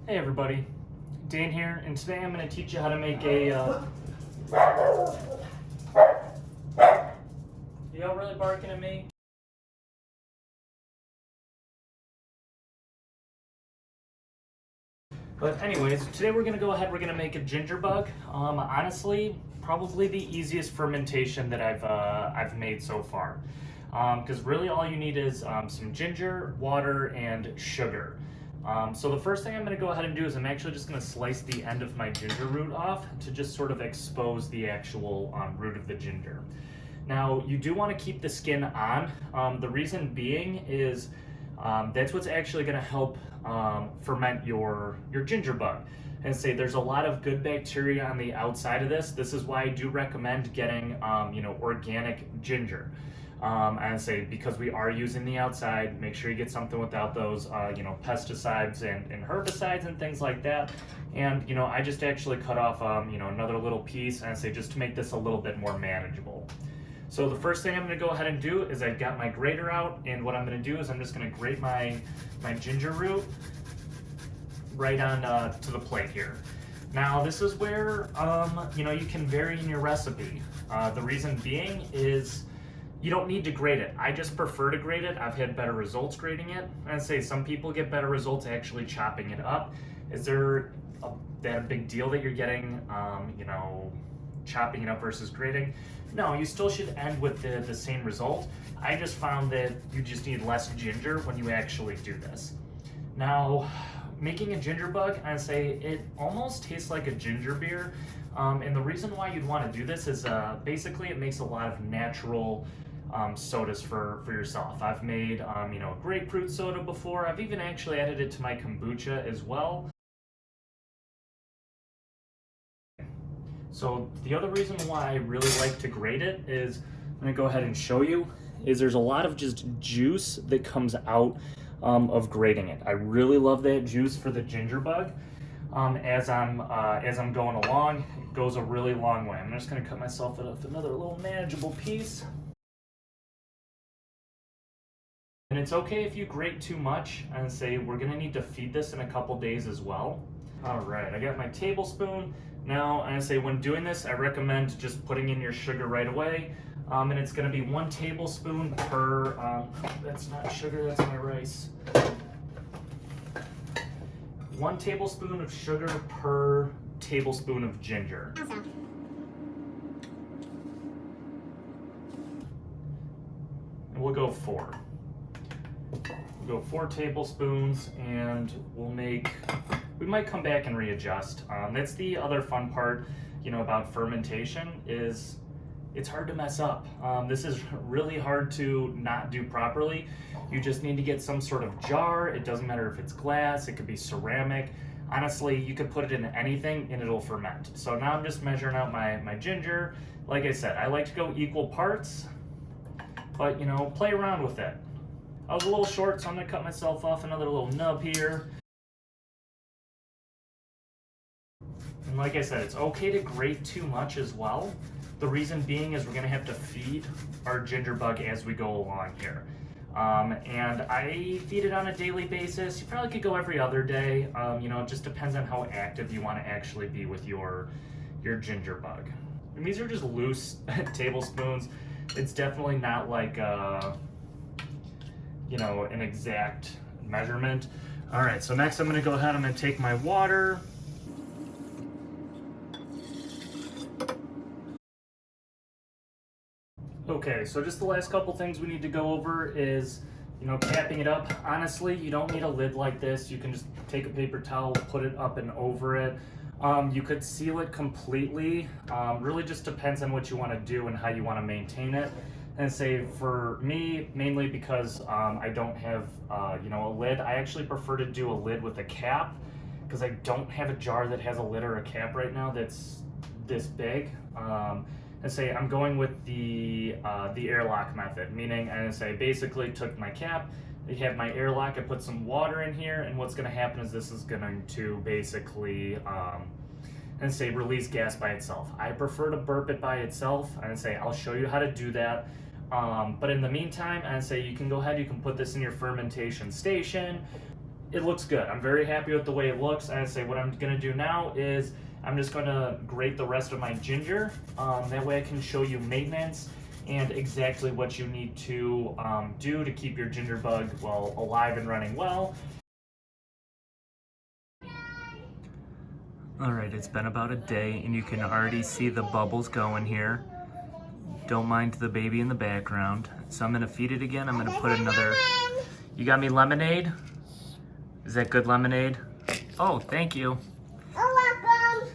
Hey everybody, Dan here, and today I'm going to teach you how to make a, y'all really barking at me? But anyways, today we're going to we're going to make a ginger bug. Honestly, probably the easiest fermentation that I've made so far. Because really all you need is some ginger, water, and sugar. So the first thing I'm going to go ahead and do is I'm actually just going to slice the end of my ginger root off to just sort of expose the actual root of the ginger. Now you do want to keep the skin on. The reason being is that's what's actually going to help ferment your ginger bug. And say there's a lot of good bacteria on the outside of this. This is why I do recommend getting organic ginger. And say because we are using the outside, make sure you get something without those pesticides and herbicides and things like that. And I just actually cut off another little piece, and say just to make this a little bit more manageable. So the first thing I'm going to go ahead and do is I've got my grater out, and what I'm going to do is I'm just going to grate my ginger root right on to the plate here. Now this is where you can vary in your recipe. The reason being is you don't need to grate it. I just prefer to grate it. I've had better results grating it. I'd say some people get better results actually chopping it up. Is there that a big deal that you're getting, chopping it up versus grating? No, you still should end with the same result. I just found that you just need less ginger when you actually do this. Now, making a ginger bug, I'd say it almost tastes like a ginger beer. And the reason why you'd want to do this is basically it makes a lot of natural sodas for yourself. I've made grapefruit soda before. I've even actually added it to my kombucha as well. So the other reason why I really like to grate it is, I'm going to go ahead and show you, is there's a lot of just juice that comes out of grating it. I really love that juice for the ginger bug. As I'm going along, it goes a really long way. I'm just going to cut myself another little manageable piece. And it's okay if you grate too much, and say we're going to need to feed this in a couple days as well. All right, I got my tablespoon. Now, I say when doing this, I recommend just putting in your sugar right away. And it's going to be 1 tablespoon per, that's not sugar, that's my rice. 1 tablespoon of sugar per tablespoon of ginger. And we'll go 4. We'll go 4 tablespoons, and we might come back and readjust. That's the other fun part, about fermentation is it's hard to mess up. This is really hard to not do properly. You just need to get some sort of jar. It doesn't matter if it's glass, it could be ceramic. Honestly, you could put it in anything and it'll ferment. So now I'm just measuring out my ginger. Like I said, I like to go equal parts, but play around with it. I was a little short, so I'm gonna cut myself off another little nub here. And like I said, it's okay to grate too much as well. The reason being is we're gonna have to feed our ginger bug as we go along here. And I feed it on a daily basis. You probably could go every other day. It just depends on how active you want to actually be with your ginger bug. And these are just loose tablespoons. It's definitely not like an exact measurement. All right, so next I'm gonna go ahead, I'm gonna take my water. Okay, so just the last couple things we need to go over is, capping it up. Honestly, you don't need a lid like this. You can just take a paper towel, put it up and over it. You could seal it completely. Really just depends on what you want to do and how you want to maintain it. And say for me, mainly because I don't have a lid, I actually prefer to do a lid with a cap, because I don't have a jar that has a lid or a cap right now that's this big. And say I'm going with the airlock method, meaning I say basically took my cap, I have my airlock, I put some water in here, and what's going to happen is this is going to basically release gas by itself. I prefer to burp it by itself, and say I'll show you how to do that. But in the meantime, I'd say you can go ahead, you can put this in your fermentation station, it looks good. I'm very happy with the way it looks. I say what I'm gonna do now is I'm just gonna grate the rest of my ginger. That way I can show you maintenance and exactly what you need to do to keep your ginger bug well alive and running well. All right, it's been about a day and you can already see the bubbles going here. Don't mind the baby in the background. So I'm gonna feed it again. I'm gonna put another, you got me lemonade? Is that good lemonade? Oh, thank you. You're welcome.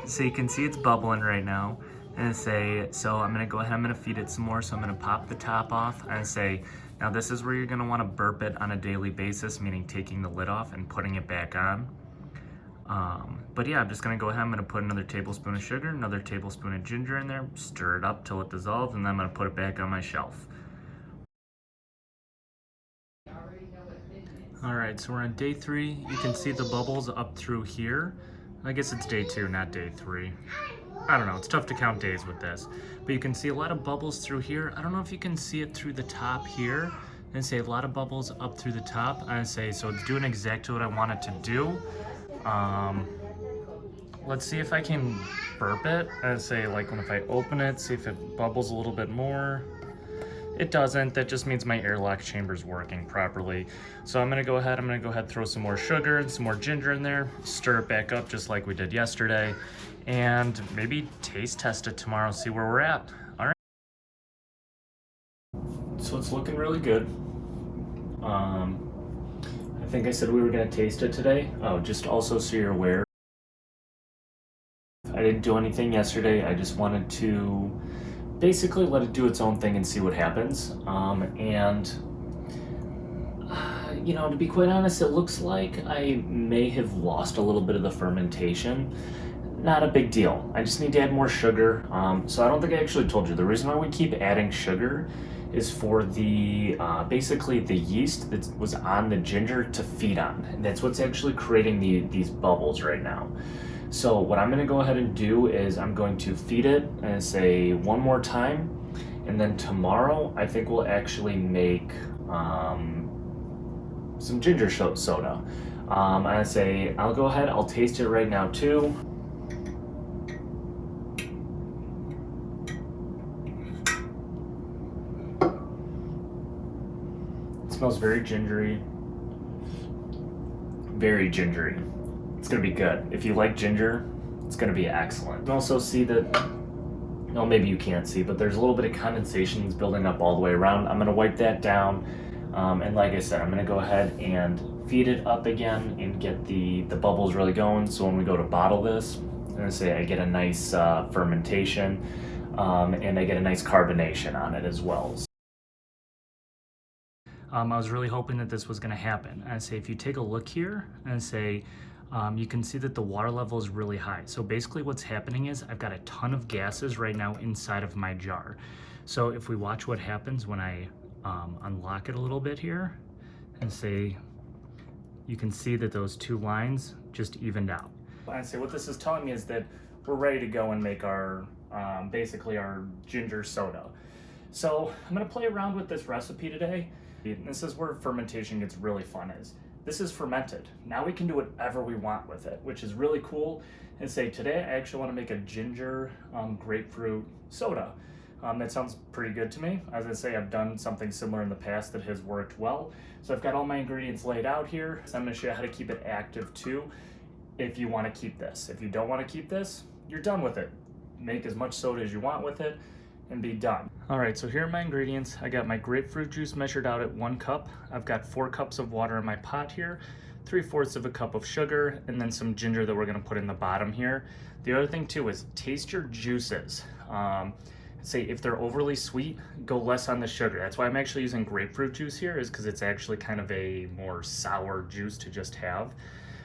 So you can see it's bubbling right now. And say, so I'm gonna go ahead, I'm gonna feed it some more. So I'm gonna pop the top off and say, now this is where you're gonna wanna burp it on a daily basis, meaning taking the lid off and putting it back on. But yeah, I'm just gonna go ahead, I'm gonna put another tablespoon of sugar, another tablespoon of ginger in there, stir it up till it dissolves, and then I'm gonna put it back on my shelf. All right, so we're on day 3. You can see the bubbles up through here. I guess it's day 2, not day 3. I don't know, it's tough to count days with this. But you can see a lot of bubbles through here. I don't know if you can see it through the top here. And say a lot of bubbles up through the top. And say, so it's doing exactly what I want it to do. Let's see if I can burp it. And say like when if I open it, see if it bubbles a little bit more. It doesn't, that just means my airlock chamber's working properly. So I'm gonna go ahead, throw some more sugar and some more ginger in there, stir it back up just like we did yesterday, and maybe taste test it tomorrow, see where we're at. All right. So it's looking really good. I think I said we were gonna taste it today. Oh, just also so you're aware, I didn't do anything yesterday. I just wanted to basically let it do its own thing and see what happens. You know, to be quite honest, it looks like I may have lost a little bit of the fermentation. Not a big deal. I just need to add more sugar. So I don't think I actually told you. The reason why we keep adding sugar is for the basically the yeast that was on the ginger to feed on. And that's what's actually creating these bubbles right now. So what I'm gonna go ahead and do is I'm going to feed it and say one more time, and then tomorrow I think we'll actually make some ginger soda. I say I'll go ahead, I'll taste it right now too. It smells very gingery. Very gingery. It's gonna be good. If you like ginger, it's gonna be excellent. You can also see that, well, maybe you can't see, but there's a little bit of condensation that's building up all the way around. I'm gonna wipe that down. And like I said, I'm gonna go ahead and feed it up again and get the bubbles really going. So when we go to bottle this, I'm gonna say I get a nice fermentation, and I get a nice carbonation on it as well. I was really hoping that this was gonna happen. I say if you take a look here and say, you can see that the water level is really high. So basically what's happening is I've got a ton of gases right now inside of my jar. So if we watch what happens when I unlock it a little bit here and say, you can see that those two lines just evened out. I say what this is telling me is that we're ready to go and make our, basically our ginger soda. So I'm gonna play around with this recipe today. This is where fermentation gets really fun is. This is fermented. Now we can do whatever we want with it, which is really cool. And say today I actually want to make a ginger grapefruit soda. That sounds pretty good to me. As I say, I've done something similar in the past that has worked well. So I've got all my ingredients laid out here. So I'm going to show you how to keep it active too if you want to keep this. If you don't want to keep this, you're done with it. Make as much soda as you want with it and be done. All right, so here are my ingredients. I got my grapefruit juice measured out at 1 cup. I've got 4 cups of water in my pot here, 3/4 of a cup of sugar, and then some ginger that we're gonna put in the bottom here. The other thing too is taste your juices. Say if they're overly sweet, go less on the sugar. That's why I'm actually using grapefruit juice here, is because it's actually kind of a more sour juice to just have.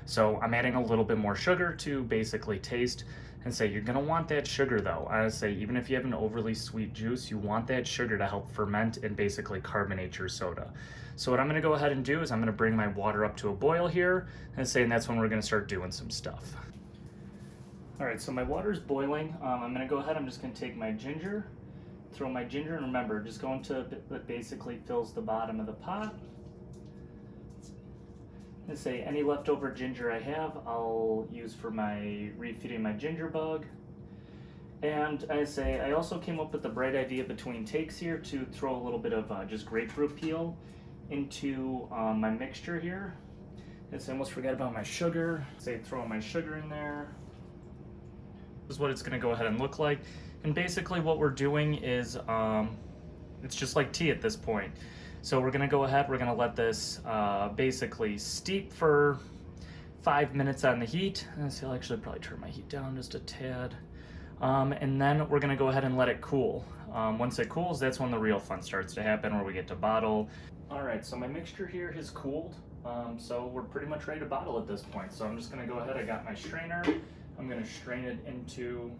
So I'm adding a little bit more sugar to basically taste. And say you're gonna want that sugar though. I would say even if you have an overly sweet juice, you want that sugar to help ferment and basically carbonate your soda. So what I'm gonna go ahead and do is I'm gonna bring my water up to a boil here and that's when we're gonna start doing some stuff. All right, so my water's boiling. I'm gonna go ahead, I'm just gonna take my ginger, throw my ginger, and remember, just go into that basically fills the bottom of the pot. Let's say any leftover ginger I have, I'll use for my refeeding my ginger bug. And I also came up with the bright idea between takes here to throw a little bit of just grapefruit peel into my mixture here. I almost forgot about my sugar. Throw my sugar in there. This is what it's going to go ahead and look like. And basically what we're doing is it's just like tea at this point. So we're going to go ahead, we're going to let this basically steep for 5 minutes on the heat. I'll actually probably turn my heat down just a tad. And then we're going to go ahead and let it cool. Once it cools, that's when the real fun starts to happen, where we get to bottle. All right, so my mixture here has cooled. So we're pretty much ready to bottle at this point. So I'm just going to go ahead, I got my strainer. I'm going to strain it into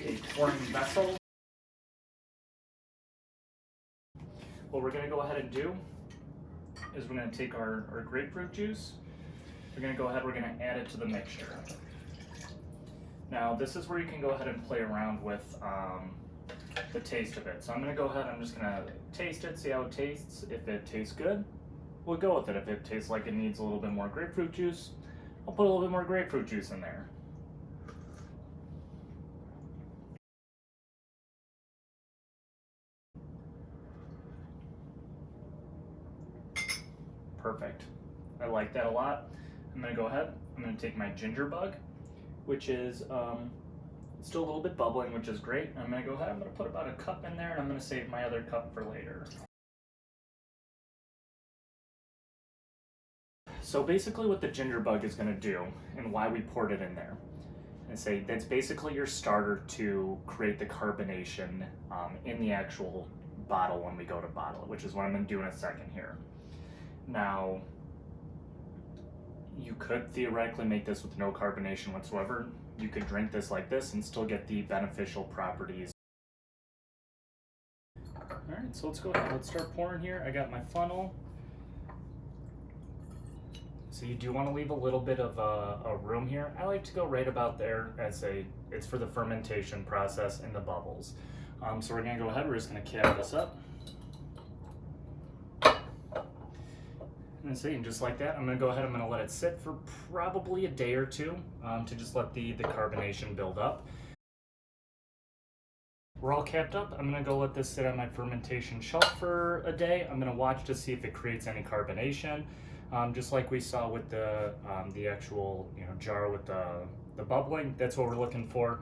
a pouring vessel. What we're going to go ahead and do is we're going to take our grapefruit juice. We're going to go ahead, we're going to add it to the mixture. Now this is where you can go ahead and play around with the taste of it. So I'm going to go ahead, I'm just going to taste it, see how it tastes. If it tastes good, we'll go with it. If it tastes like it needs a little bit more grapefruit juice, I'll put a little bit more grapefruit juice in there. Perfect. I like that a lot. I'm going to go ahead, I'm going to take my ginger bug, which is still a little bit bubbling, which is great. I'm going to go ahead, I'm going to put about a cup in there, and I'm going to save my other cup for later. So basically what the ginger bug is going to do, and why we poured it in there, that's basically your starter to create the carbonation in the actual bottle when we go to bottle it, which is what I'm going to do in a second here. Now, you could theoretically make this with no carbonation whatsoever. You could drink this like this and still get the beneficial properties. All right, so let's go ahead, let's start pouring here. I got my funnel. So you do want to leave a little bit of a room here. I like to go right about there. It's for the fermentation process and the bubbles. So we're gonna go ahead, we're just gonna cap this up. And just like that, I'm gonna go ahead, I'm gonna let it sit for probably a day or two to just let the carbonation build up. We're all capped up. I'm gonna go let this sit on my fermentation shelf for a day. I'm gonna watch to see if it creates any carbonation. Just like we saw with the actual jar with the bubbling, that's what we're looking for.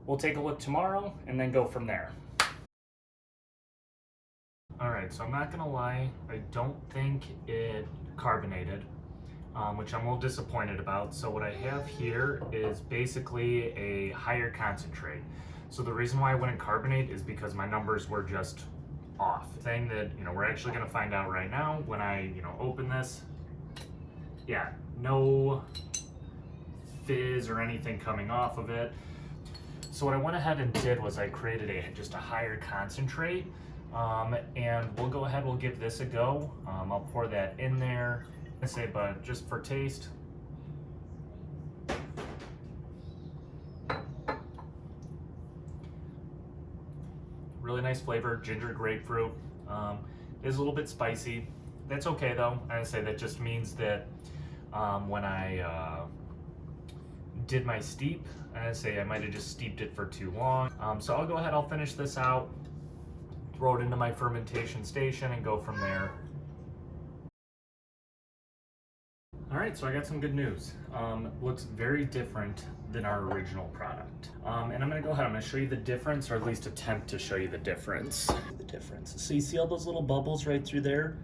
We'll take a look tomorrow and then go from there. Alright, so I'm not gonna lie, I don't think it carbonated, which I'm a little disappointed about. So what I have here is basically a higher concentrate. So the reason why I wouldn't carbonate is because my numbers were just off. Thing that we're actually gonna find out right now when I open this. Yeah, no fizz or anything coming off of it. So what I went ahead and did was I created just a higher concentrate. And we'll go ahead, we'll give this a go. I'll pour that in there. But just for taste. Really nice flavor, ginger grapefruit. It is a little bit spicy. That's okay though. That just means that when I did my steep, I might have just steeped it for too long. So I'll go ahead, I'll finish this out, throw it into my fermentation station and go from there. All right, so I got some good news. Looks very different than our original product. And I'm gonna go ahead, I'm gonna show you the difference, or at least attempt to show you the difference. So you see all those little bubbles right through there?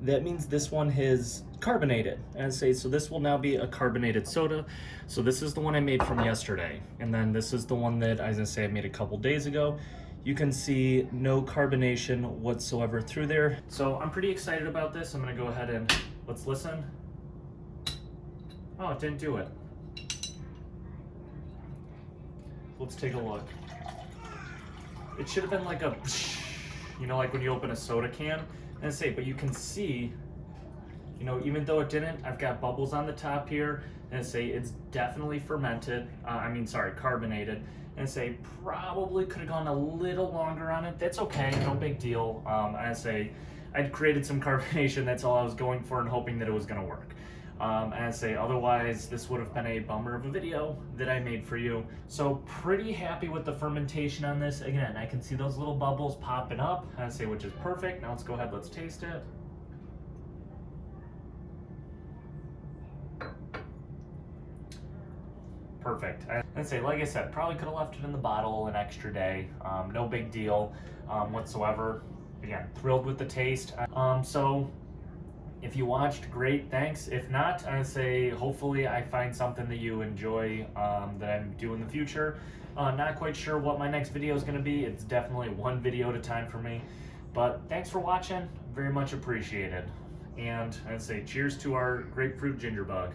That means this one has carbonated. So this will now be a carbonated soda. So this is the one I made from yesterday. And then this is the one that I made a couple days ago. You can see no carbonation whatsoever through there. So I'm pretty excited about this. I'm gonna go ahead and let's listen. Oh, it didn't do it. Let's take a look. It should have been like a, like when you open a soda can. But you can see, even though it didn't, I've got bubbles on the top here, and it's definitely fermented. Carbonated. And probably could have gone a little longer on it. That's okay, no big deal. I I'd created some carbonation. That's all I was going for and hoping that it was going to work. As I say, otherwise this would have been a bummer of a video that I made for you. So pretty happy with the fermentation on this. Again, I can see those little bubbles popping up, as I say, which is perfect. Now let's go ahead, let's taste it. Perfect. I'd say, like I said, probably could have left it in the bottle an extra day. No big deal whatsoever. Again, thrilled with the taste. So if you watched, great, thanks. If not, I'd say hopefully I find something that you enjoy that I'm doing in the future. Not quite sure what my next video is going to be. It's definitely one video at a time for me. But thanks for watching. Very much appreciated. And I'd say cheers to our grapefruit ginger bug.